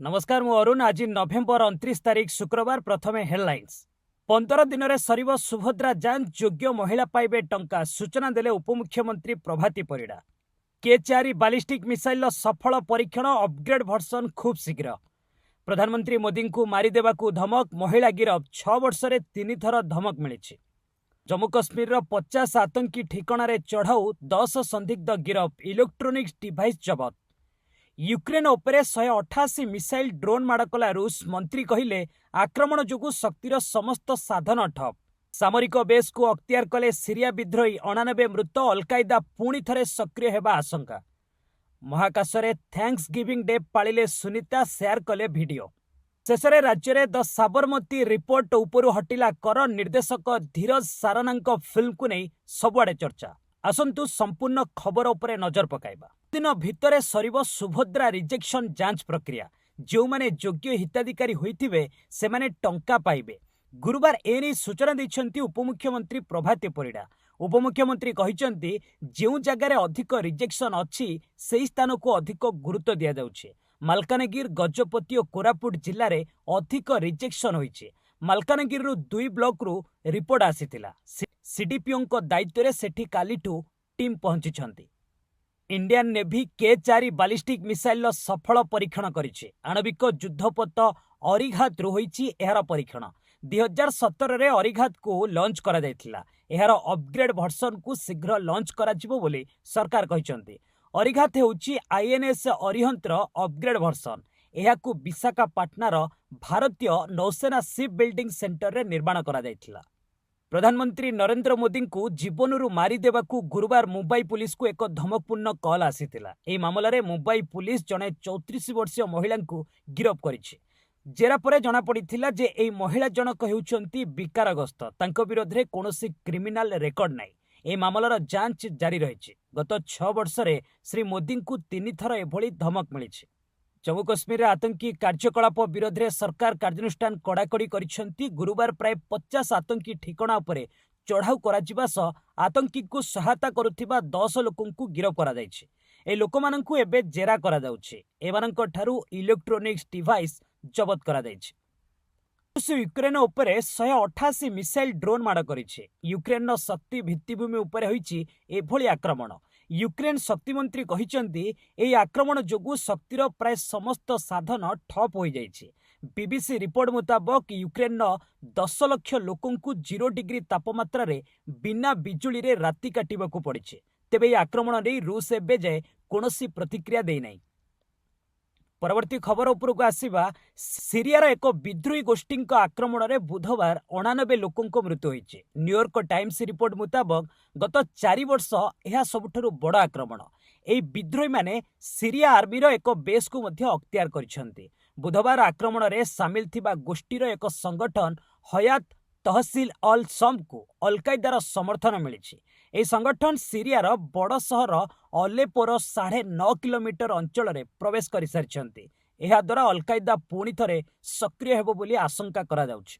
नमस्कार मु अरुण आज नवेम्बर 29 तारिख शुक्रवार प्रथमे हेडलाइंस 15 दिन में सर सुभद्रा जांच योग्य महिला पाइबे टंका सूचना देले उपमुख्यमंत्री प्रभाती परिड़ा। के4 बालिस्टिक मिसाइल सफल परीक्षण अपग्रेड भर्सन खूब शीघ्र। प्रधानमंत्री मोदी को मारिदेवाकू धमक महिला गिरफ 6 वर्ष में 3 थर धमक मिली। जम्मू कश्मीर 50 आतंकी ठिकाण चढ़ाऊ 10 संदिग्ध गिरफ इलेक्ट्रोनिक्स डिवाइस जबत। यूक्रेन उपरे 188 मिसाइल ड्रोन माड़ कला रूस मंत्री कहिले आक्रमण जोगु शक्तिर समस्त साधन ठप। सामरिक बेस को अख्तियार कले सीरिया विद्रोही 89 मृत अलकायदा पुणी थरे सक्रिय हेबा आशंका। महाकाशरे थैंक्स गिविंग डे पालिले सुनीता शेयर कले वीडियो। शेषे राज्य में द साबरमती रिपोर्ट उपरु हटिला कर निर्देशक धीरज सारनांक फिल्म को नहीं सबुआडे चर्चा। आसंतु संपूर्ण खबर उपरे नजर पकाइबा। दिन भितरे सरिबो सुभद्रा रिजेक्शन जांच प्रक्रिया। जो माने योग्य हिताधिकारी होइथिबे से माने टंका पाइबे। गुरुवार एने सूचना दैछंती उपमुख्यमंत्री प्रभाती परिड़ा। उपमुख्यमंत्री कहिसंती जेउ जगार अधिक रिजेक्शन अछि सेही स्थान को अधिक गुरुत्व दिया जाउछे। मालकानगिर गजपति और कोरापुट जिल्ला रे अधिक रिजेक्शन होइछे। मालकानगिर रु 2 ब्लॉक रु रिपोर्ट आसीथिला। सीडीपीओ को दायित्व रे सेठी कालीठू टीम पहुंची। इंडियन नेवी के4 बालिस्टिक मिसाइल सफल परीक्षण करिछे। आणविक युद्धपोत अरिघात रु होइछि एहार परीक्षण। 2017 रे अरिघात को लॉन्च करा जायथिला। एहार अपग्रेड भर्सन को शीघ्र लॉन्च करा जिवो बोली सरकार कहिसंती। अरिघात हेउछि आईएनएस अरिहंतर अपग्रेड भर्सन। एहाकू विशाखापाटनार भारतीय नौसेना शिप बिल्डिंग सेंटर रे निर्माण करा जायथिला। प्रधानमंत्री नरेंद्र मोदी को जीवनरू मारिदेवाकू गुरुवार मुंबई पुलिस को एक धमकपूर्ण कॉल आसीथिला। एही मामलारे मुंबई पुलिस जने 34 वर्षीय महिला को गिरफ करिछि। जेरा परे जना पड़िथिला जे एही महिला जनक हेउचंती विकारग्रस्त। तांको विरोध रे कोनोसी क्रिमिनल रेकर्ड नाही। एही मामलार जांच जारी रहिछि। गत 6 वर्ष रे श्री मोदी को 3 थर एभली धमक मिलिछि। जम्मू कश्मीर आतंकी कार्यकलाप विरोध में सरकार कार्यानुष्ठान कड़ाकड़ी करिसेंती। गुरुवार प्राय 50 आतंकी ठिकाणा उपरे चढ़ाऊ करा सह आतंकी को सहायता करुथिबा 10 लोकंकु को गिरफ करा जायछि। ए लोकमानंकु एबे जेरा करा जाउछि। एमानंक ठारू इलेक्ट्रोनिक्स डिवाइस जबत करा जायछि। यूक्रेन उपरे 188 मिसाइल ड्रोन माड़ करिछे। यूक्रेन शक्ति भित्तिभूमि उपरे होइछि एभली आक्रमण। यूक्रेन शक्तिमंत्री कहिसंती एही आक्रमण जोगु शक्तिर प्राय समस्त साधन ठप हो जाइछि। बीबीसी रिपोर्ट मुताबक यूक्रेन 10 लाख लोकंकु 0 डिग्री तापमात्रा रे बिना बिजुली रे राति काटिबाकू पड़िछे। तेबे एही आक्रमण नै रूस एबे जाय कोनोसी प्रतिक्रिया देई नै। परवर्ती खबर उपरको आसीबा सीरियार एक विद्रोही गोष्ठी आक्रमण में बुधवार 89 लोकों मृत्यु होइछे। न्यूयॉर्क टाइम्स रिपोर्ट मुताबक गत 4 वर्ष यह सबुठारु बड़ आक्रमण। एही विद्रोही माने सीरिया आर्मीर एक बेस को मध्य अख्तियार करिसेंती। बुधवार आक्रमण में सामिल थिबा गोष्ठीर एक संगठन हयात तहसील अल शम को अलकायदार समर्थन मिली। यह संगठन सीरियार बड़ सहर अलेपोर 9.5 किलोमीटर अंचल में प्रवेश कर सारी। यह द्वारा अलकायदा पुणी थे सक्रिय हेबो बोली आशंका करा जाउछि।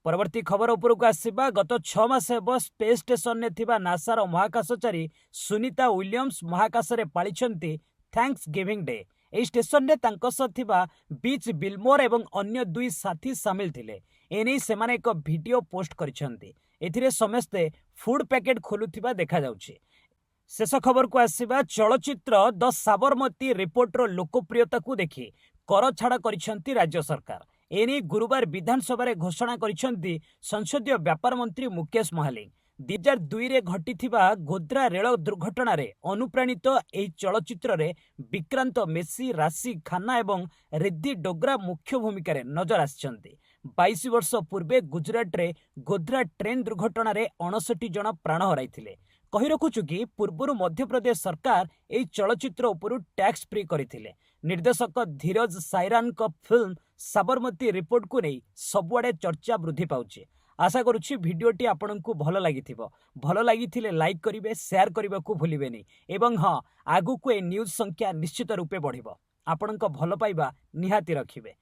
परवर्ती खबर उपरको आसीबा गत 6 मास हेब स्पेस स्टेशन ने थिबा नासार महाकाशचारी सुनीता विलियम्स महाकाश रे पालिछंती थैंक्स गिविंग डे। एही स्टेशन ने तांको सह थिबा बीच बिलमोर एवं अन्य 2 साथी सामिल थिले। एने सेमाने एक वीडियो पोस्ट करिसेंती। एथिरे समस्ते फूड पैकेट खोलुथिबा देखा जाउछि। शेष खबर को आसीबा चलचित्र द साबरमती रिपोर्टर लोकप्रियता को देखि कर छाड़ करिसेंती राज्य सरकार। एने गुरुवार विधानसभा रे घोषणा करिसेंती संसदीय व्यापार मंत्री मुकेश महालिंग। 2002 रे घटिथिबा गोध्रा रेल दुर्घटना रे अनुप्राणित एही चलचित्र रे विक्रांत मेसी, राशि खान्ना एवं रिद्धि डोगरा मुख्य भूमिका रे नजर आछंती। 22 वर्ष पूर्वे गुजरात रे गोध्रा ट्रेन दुर्घटना रे 59 जन प्राण हराइथिले। कहि रखुछु कि पूर्व मध्य प्रदेश सरकार एही चलचित्र उपरु टैक्स फ्री करिथिले। निर्देशक धीरज सायरान का फिल्म साबरमती रिपोर्ट को नहीं सबुआडे चर्चा वृद्धि पाउछि। आशा करुछि भिडियोटी आपनकु भल लागिथिबो। भल लागिथिले लाइक करिवे, शेयर करबा को भूलिबे नहीं। एवं हां, आगु को ए न्यूज संख्या निश्चित रूपे बढ़िबो। आपनक भल पाइबा निहाती रखिबे।